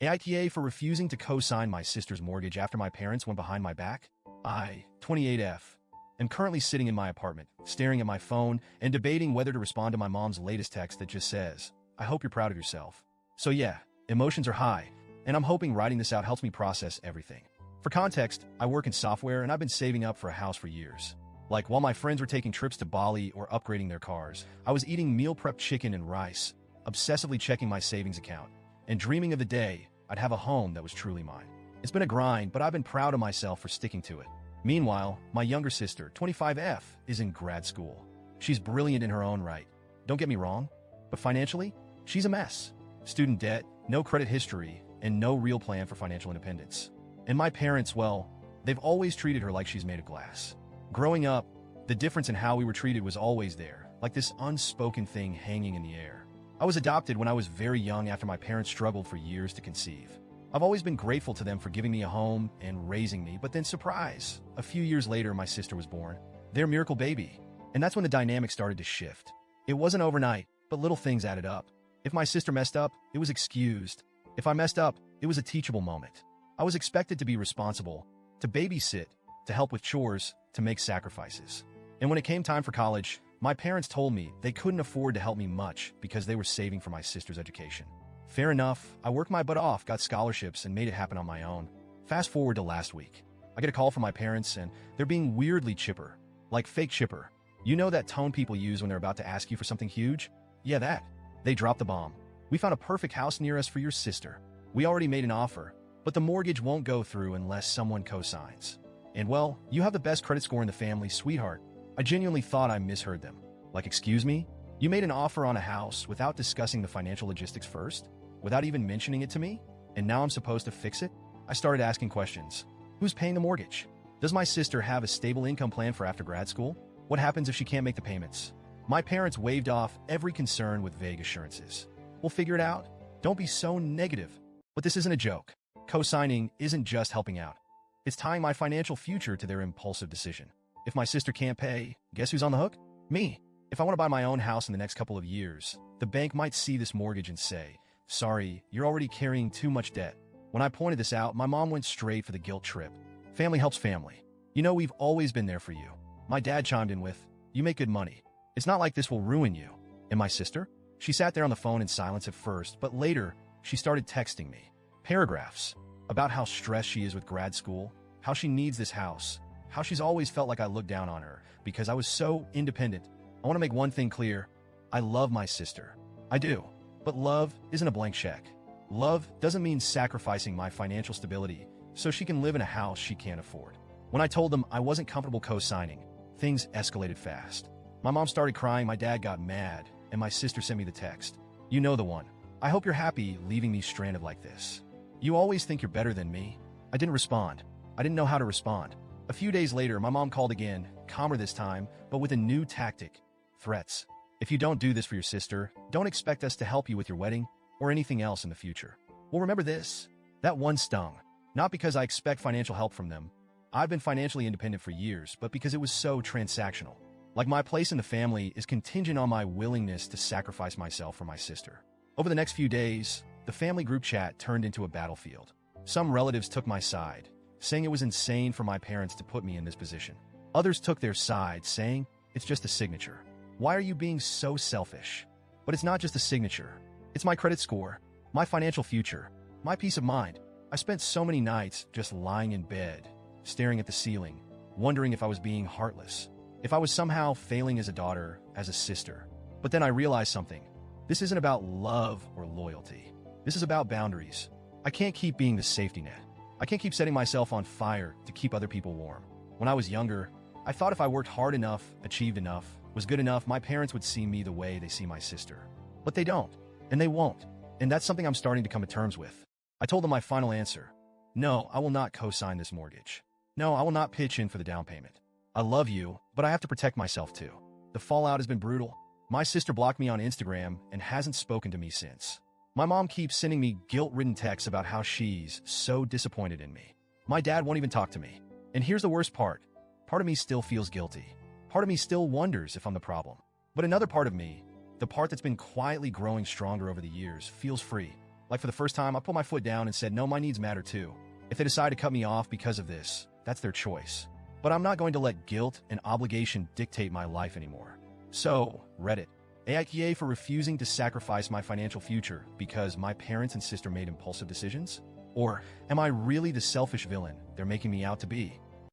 AITA for refusing to co-sign my sister's mortgage after my parents went behind my back? I, 28F, am currently sitting in my apartment, staring at my phone and debating whether to respond to my mom's latest text that just says, "I hope you're proud of yourself." So yeah, emotions are high, and I'm hoping writing this out helps me process everything. For context, I work in software and I've been saving up for a house for years. Like, while my friends were taking trips to Bali or upgrading their cars, I was eating meal prep chicken and rice, obsessively checking my savings account, and dreaming of the day I'd have a home that was truly mine. It's been a grind, but I've been proud of myself for sticking to it. Meanwhile, my younger sister, 25F, is in grad school. She's brilliant in her own right. Don't get me wrong, but financially, she's a mess. Student debt, no credit history, and no real plan for financial independence. And my parents, well, they've always treated her like she's made of glass. Growing up, the difference in how we were treated was always there, like this unspoken thing hanging in the air. I was adopted when I was very young after my parents struggled for years to conceive. I've always been grateful to them for giving me a home and raising me, but then surprise, a few years later my sister was born. Their miracle baby. And that's when the dynamic started to shift. It wasn't overnight, but little things added up. If my sister messed up, it was excused. If I messed up, it was a teachable moment. I was expected to be responsible, to babysit, to help with chores, to make sacrifices. And when it came time for college, my parents told me they couldn't afford to help me much because they were saving for my sister's education. Fair enough, I worked my butt off, got scholarships, and made it happen on my own. Fast forward to last week. I get a call from my parents, and they're being weirdly chipper. Like fake chipper. You know that tone people use when they're about to ask you for something huge? Yeah, that. They dropped the bomb. "We found a perfect house near us for your sister. We already made an offer, but the mortgage won't go through unless someone co-signs. And well, you have the best credit score in the family, sweetheart." I genuinely thought I misheard them. Like, excuse me? You made an offer on a house without discussing the financial logistics first? Without even mentioning it to me? And now I'm supposed to fix it? I started asking questions. Who's paying the mortgage? Does my sister have a stable income plan for after grad school? What happens if she can't make the payments? My parents waved off every concern with vague assurances. "We'll figure it out. Don't be so negative." But this isn't a joke. Co-signing isn't just helping out. It's tying my financial future to their impulsive decision. If my sister can't pay, guess who's on the hook? Me. If I want to buy my own house in the next couple of years, the bank might see this mortgage and say, "Sorry, you're already carrying too much debt." When I pointed this out, my mom went straight for the guilt trip. Family helps family. "You know, we've always been there for you." My dad chimed in with, "You make good money. It's not like this will ruin you." And my sister? She sat there on the phone in silence at first, but later, she started texting me. Paragraphs about how stressed she is with grad school, how she needs this house, how she's always felt like I looked down on her because I was so independent. I want to make one thing clear. I love my sister. I do. But love isn't a blank check. Love doesn't mean sacrificing my financial stability so she can live in a house she can't afford. When I told them I wasn't comfortable co-signing, things escalated fast. My mom started crying, my dad got mad, and my sister sent me the text. "You know the one. I hope you're happy leaving me stranded like this. You always think you're better than me." I didn't respond. I didn't know how to respond. A few days later, my mom called again, calmer this time, but with a new tactic. Threats. "If you don't do this for your sister, don't expect us to help you with your wedding or anything else in the future." Well, remember this. That one stung. Not because I expect financial help from them. I've been financially independent for years, but because it was so transactional. Like, my place in the family is contingent on my willingness to sacrifice myself for my sister. Over the next few days, the family group chat turned into a battlefield. Some relatives took my side, saying it was insane for my parents to put me in this position. Others took their side, saying, "It's just a signature. Why are you being so selfish?" But it's not just a signature. It's my credit score, my financial future, my peace of mind. I spent so many nights just lying in bed, staring at the ceiling, wondering if I was being heartless, if I was somehow failing as a daughter, as a sister. But then I realized something. This isn't about love or loyalty. This is about boundaries. I can't keep being the safety net. I can't keep setting myself on fire to keep other people warm. When I was younger, I thought if I worked hard enough, achieved enough, was good enough, my parents would see me the way they see my sister. But they don't, and they won't. And that's something I'm starting to come to terms with. I told them my final answer. No, I will not co-sign this mortgage. No, I will not pitch in for the down payment. I love you, but I have to protect myself too. The fallout has been brutal. My sister blocked me on Instagram and hasn't spoken to me since. My mom keeps sending me guilt-ridden texts about how she's so disappointed in me. My dad won't even talk to me. And here's the worst part. Part of me still feels guilty. Part of me still wonders if I'm the problem. But another part of me, the part that's been quietly growing stronger over the years, feels free. Like for the first time, I put my foot down and said, no, my needs matter too. If they decide to cut me off because of this, that's their choice. But I'm not going to let guilt and obligation dictate my life anymore. So, Reddit. AITA for refusing to sacrifice my financial future because my parents and sister made impulsive decisions? Or am I really the selfish villain they're making me out to be?